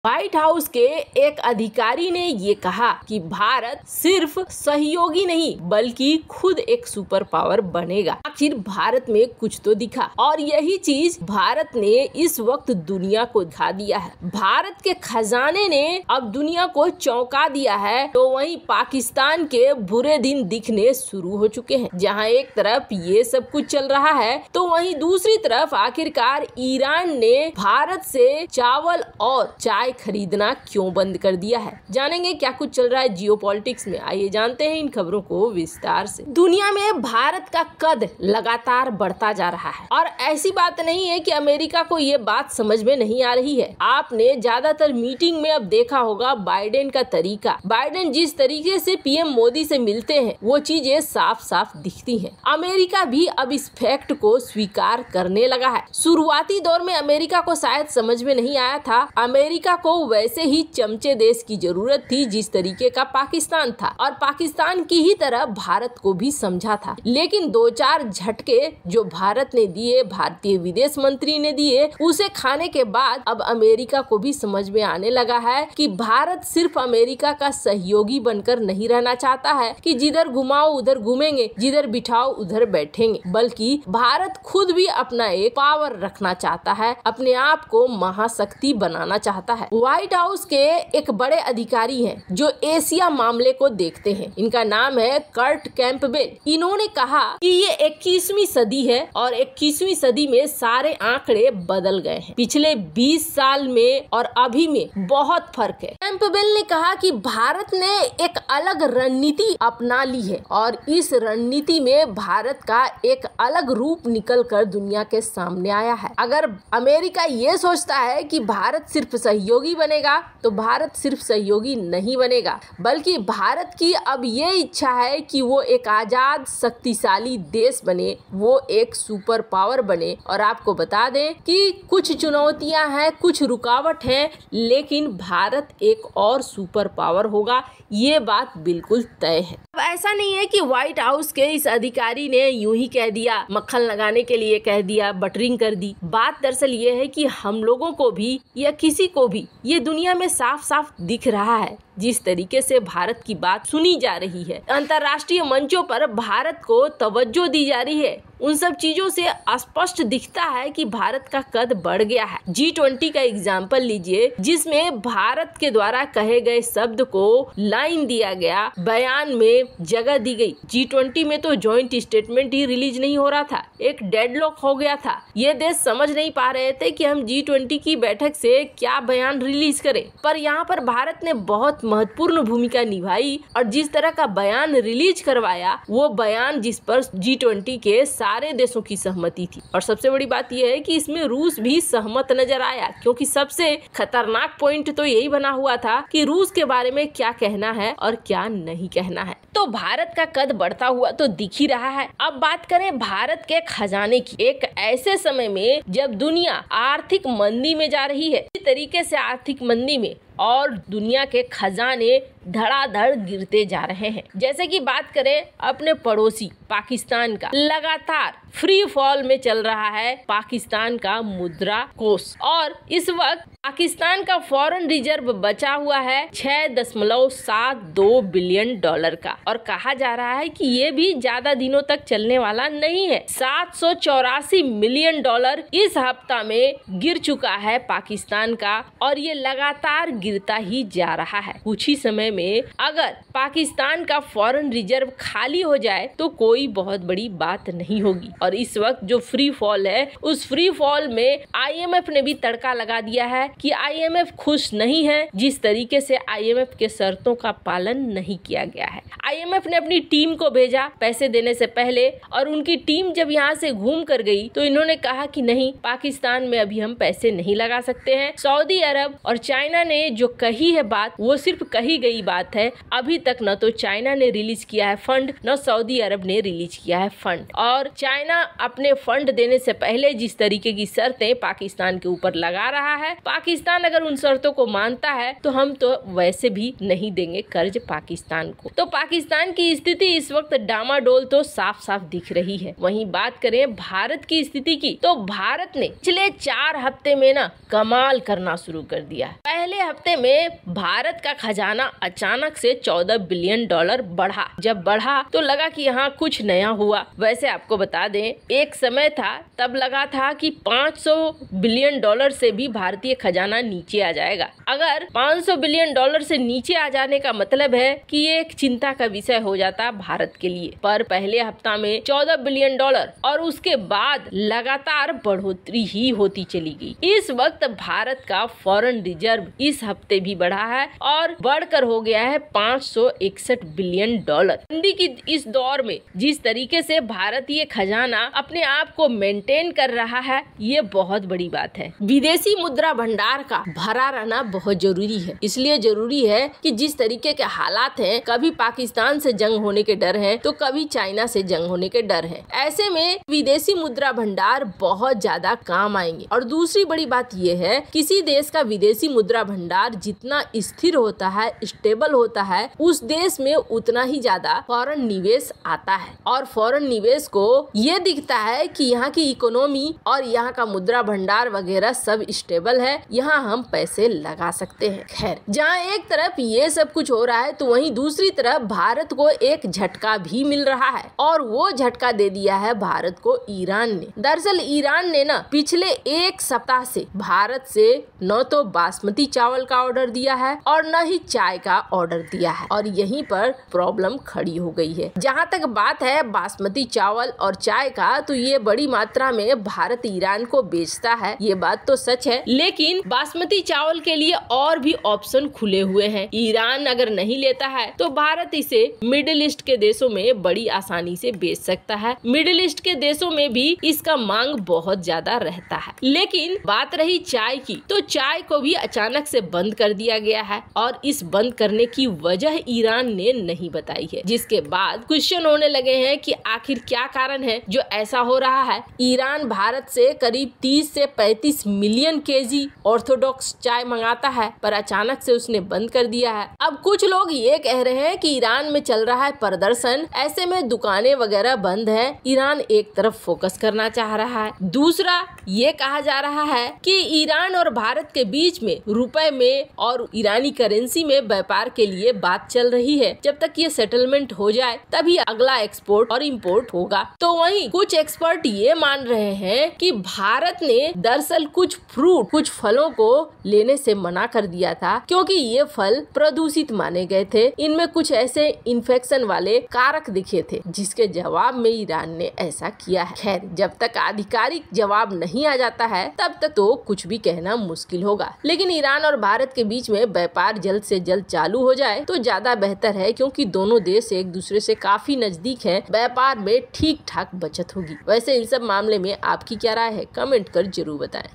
White house के एक अधिकारी ने ये कहा कि भारत सिर्फ सहयोगी नहीं बल्कि खुद एक सुपर पावर बनेगा। आखिर भारत में कुछ तो दिखा और यही चीज भारत ने इस वक्त दुनिया को दिखा दिया है। भारत के खजाने ने अब दुनिया को चौंका दिया है, तो वहीं पाकिस्तान के बुरे दिन दिखने शुरू हो चुके हैं। जहां एक तरफ ये सब कुछ चल रहा है तो वहीं दूसरी तरफ आखिरकार ईरान ने भारत से चावल और चाय खरीदना क्यों बंद कर दिया है। जानेंगे क्या कुछ चल रहा है जियोपॉलिटिक्स में, आइए जानते हैं इन खबरों को विस्तार से। दुनिया में भारत का कद लगातार बढ़ता जा रहा है और ऐसी बात नहीं है कि अमेरिका को ये बात समझ में नहीं आ रही है। आपने ज्यादातर मीटिंग में अब देखा होगा बाइडेन का तरीका, बाइडेन जिस तरीके से पीएम मोदी से मिलते हैं वो चीजें साफ साफ दिखती हैं। अमेरिका भी अब इस फैक्ट को स्वीकार करने लगा है। शुरुआती दौर में अमेरिका को शायद समझ में नहीं आया था। अमेरिका को वैसे ही चमचे देश की जरूरत थी जिस तरीके का पाकिस्तान था, और पाकिस्तान की ही तरह भारत को भी समझा था। लेकिन 2-4 झटके जो भारत ने दिए, भारतीय विदेश मंत्री ने दिए, उसे खाने के बाद अब अमेरिका को भी समझ में आने लगा है कि भारत सिर्फ अमेरिका का सहयोगी बनकर नहीं रहना चाहता है कि जिधर घुमाओ उधर घूमेंगे, जिधर बिठाओ उधर बैठेंगे, बल्कि भारत खुद भी अपना एक पावर रखना चाहता है, अपने आप को महाशक्ति बनाना चाहता है। व्हाइट हाउस के एक बड़े अधिकारी हैं जो एशिया मामले को देखते हैं। इनका नाम है कर्ट कैंपबेल। इन्होंने कहा कि ये 21वीं सदी है और 21वीं सदी में सारे आंकड़े बदल गए हैं। पिछले 20 साल में और अभी में बहुत फर्क है। कैंपबेल ने कहा कि भारत ने एक अलग रणनीति अपना ली है और इस रणनीति में भारत का एक अलग रूप निकल कर दुनिया के सामने आया है। अगर अमेरिका ये सोचता है कि भारत सिर्फ सहयोगी बनेगा तो भारत सिर्फ सहयोगी नहीं बनेगा, बल्कि भारत की अब ये इच्छा है कि वो एक आजाद शक्तिशाली देश बने, वो एक सुपर पावर बने। और आपको बता दें कि कुछ चुनौतियां हैं, कुछ रुकावट है, लेकिन भारत एक और सुपर पावर होगा, ये बात बिल्कुल तय है। अब ऐसा नहीं है कि व्हाइट हाउस के इस अधिकारी ने यूं ही कह दिया, मक्खन लगाने के लिए कह दिया, बटरिंग कर दी। बात दरअसल ये है कि हम लोगों को भी या किसी को भी ये दुनिया में साफ साफ दिख रहा है जिस तरीके से भारत की बात सुनी जा रही है, अंतर्राष्ट्रीय मंचों पर भारत को तवज्जो दी जा रही है, उन सब चीजों से स्पष्ट दिखता है कि भारत का कद बढ़ गया है। G20 का एग्जाम्पल लीजिए, जिसमें भारत के द्वारा कहे गए शब्द को लाइन दिया गया, बयान में जगह दी गई। G20 में तो जॉइंट स्टेटमेंट ही रिलीज नहीं हो रहा था, एक डेडलॉक हो गया था। ये देश समझ नहीं पा रहे थे कि हम G20 की बैठक से क्या बयान रिलीज करें, पर यहाँ पर भारत ने बहुत महत्वपूर्ण भूमिका निभाई और जिस तरह का बयान रिलीज करवाया, वो बयान जिस पर G20 के सारे देशों की सहमति थी। और सबसे बड़ी बात यह है कि इसमें रूस भी सहमत नजर आया, क्योंकि सबसे खतरनाक पॉइंट तो यही बना हुआ था कि रूस के बारे में क्या कहना है और क्या नहीं कहना है। तो भारत का कद बढ़ता हुआ तो दिख ही रहा है। अब बात करें भारत के खजाने की। एक ऐसे समय में जब दुनिया आर्थिक मंदी में जा रही है, इस तरीके से आर्थिक मंदी में और दुनिया के खजाने धड़ाधड़ गिरते जा रहे हैं। जैसे कि बात करें अपने पड़ोसी पाकिस्तान का, लगातार फ्री फॉल में चल रहा है पाकिस्तान का मुद्रा कोष, और इस वक्त पाकिस्तान का फॉरेन रिजर्व बचा हुआ है $6.72 बिलियन का, और कहा जा रहा है कि ये भी ज्यादा दिनों तक चलने वाला नहीं है। $784 मिलियन इस हफ्ता में गिर चुका है पाकिस्तान का, और ये लगातार गिरता ही जा रहा है। कुछ ही समय में अगर पाकिस्तान का फॉरेन रिजर्व खाली हो जाए तो कोई बहुत बड़ी बात नहीं होगी। और इस वक्त जो फ्री फॉल है, उस फ्री फॉल में IMF ने भी तड़का लगा दिया है कि IMF खुश नहीं है जिस तरीके से IMF के शर्तों का पालन नहीं किया गया है। IMF ने अपनी टीम को भेजा पैसे देने से पहले, और उनकी टीम जब यहाँ से घूम कर गई तो इन्होंने कहा कि नहीं, पाकिस्तान में अभी हम पैसे नहीं लगा सकते हैं। सऊदी अरब और चाइना ने जो कही है बात, वो सिर्फ कही गई बड़ी बात है, अभी तक न तो चाइना ने रिलीज किया है फंड, न सऊदी अरब ने रिलीज किया है फंड। और चाइना अपने फंड देने से पहले जिस तरीके की शर्तें पाकिस्तान के ऊपर लगा रहा है, पाकिस्तान अगर उन शर्तों को मानता है तो हम तो वैसे भी नहीं देंगे कर्ज पाकिस्तान को। तो पाकिस्तान की स्थिति इस वक्त डामाडोल तो साफ साफ दिख रही है। वहीं बात करें भारत की स्थिति की, तो भारत ने पिछले 4 हफ्ते में ना कमाल करना शुरू कर दिया है। पहले हफ्ते में भारत का खजाना अचानक से $14 बिलियन बढ़ा। जब बढ़ा तो लगा कि यहाँ कुछ नया हुआ। वैसे आपको बता दें, एक समय था तब लगा था कि $500 बिलियन से भी भारतीय खजाना नीचे आ जाएगा। अगर $500 बिलियन से नीचे आ जाने का मतलब है कि ये एक चिंता का विषय हो जाता भारत के लिए। पर पहले हफ्ता में $14 बिलियन और उसके बाद लगातार बढ़ोतरी ही होती चली गई। इस वक्त भारत का फॉरेन रिजर्व इस हफ्ते भी बढ़ा है और बढ़कर हो गया है $561 बिलियन। मंदी की इस दौर में जिस तरीके से भारतीय खजाना अपने आप को मेंटेन कर रहा है, ये बहुत बड़ी बात है। विदेशी मुद्रा भंडार का भरा रहना बहुत जरूरी है। इसलिए जरूरी है कि जिस तरीके के हालात हैं, कभी पाकिस्तान से जंग होने के डर है तो कभी चाइना से जंग होने के डर है। ऐसे में विदेशी मुद्रा भंडार बहुत ज्यादा काम आएंगे। और दूसरी बड़ी बात ये है, किसी देश का विदेशी मुद्रा भंडार जितना स्थिर होता है, स्टेबल होता है, उस देश में उतना ही ज्यादा फॉरेन निवेश आता है। और फॉरेन निवेश को ये दिखता है कि यहाँ की इकोनॉमी और यहाँ का मुद्रा भंडार वगैरह सब स्टेबल है, यहाँ हम पैसे लगा सकते हैं। खैर, जहाँ एक तरफ ये सब कुछ हो रहा है तो वहीं दूसरी तरफ भारत को एक झटका भी मिल रहा है, और वो झटका दे दिया है भारत को ईरान ने। दरअसल ईरान ने ना पिछले एक सप्ताह से भारत से न तो बासमती चावल का ऑर्डर दिया है और न ही चाय का ऑर्डर दिया है, और यहीं पर प्रॉब्लम खड़ी हो गई है। जहाँ तक बात है बासमती चावल और चाय का, तो ये बड़ी मात्रा में भारत ईरान को बेचता है, ये बात तो सच है। लेकिन बासमती चावल के लिए और भी ऑप्शन खुले हुए हैं। ईरान अगर नहीं लेता है तो भारत इसे मिडिल ईस्ट के देशों में बड़ी आसानी से बेच सकता है। मिडिल ईस्ट के देशों में भी इसका मांग बहुत ज्यादा रहता है। लेकिन बात रही चाय की, तो चाय को भी अचानक से बंद कर दिया गया है, और इस बंद करने की वजह ईरान ने नहीं बताई है। जिसके बाद क्वेश्चन होने लगे हैं कि आखिर क्या कारण है जो ऐसा हो रहा है। ईरान भारत से करीब 30 से 35 मिलियन केजी ऑर्थोडॉक्स चाय मंगाता है, पर अचानक से उसने बंद कर दिया है। अब कुछ लोग ये कह रहे हैं कि ईरान में चल रहा है प्रदर्शन, ऐसे में दुकानें वगैरह बंद है, ईरान एक तरफ फोकस करना चाह रहा है। दूसरा ये कहा जा रहा है कि ईरान और भारत के बीच में रुपए में और ईरानी करेंसी में व्यापार के लिए बात चल रही है। जब तक ये सेटलमेंट हो जाए तभी अगला एक्सपोर्ट और इंपोर्ट होगा। तो वहीं कुछ एक्सपर्ट ये मान रहे हैं कि भारत ने दरअसल कुछ फ्रूट, कुछ फलों को लेने से मना कर दिया था, क्योंकि ये फल प्रदूषित माने गए थे। इनमें कुछ ऐसे इन्फेक्शन वाले कारक दिखे थे, जिसके जवाब में ईरान ने ऐसा किया है। खैर, जब तक आधिकारिक जवाब नहीं आ जाता है तब तक तो कुछ भी कहना मुश्किल होगा। लेकिन ईरान और भारत के बीच में व्यापार जल्द से जल्द चालू हो जाए तो ज्यादा बेहतर है, क्योंकि दोनों देश एक दूसरे से काफी नजदीक हैं। व्यापार में ठीक ठाक बचत होगी। वैसे इन सब मामले में आपकी क्या राय है, कमेंट कर जरूर बताएं।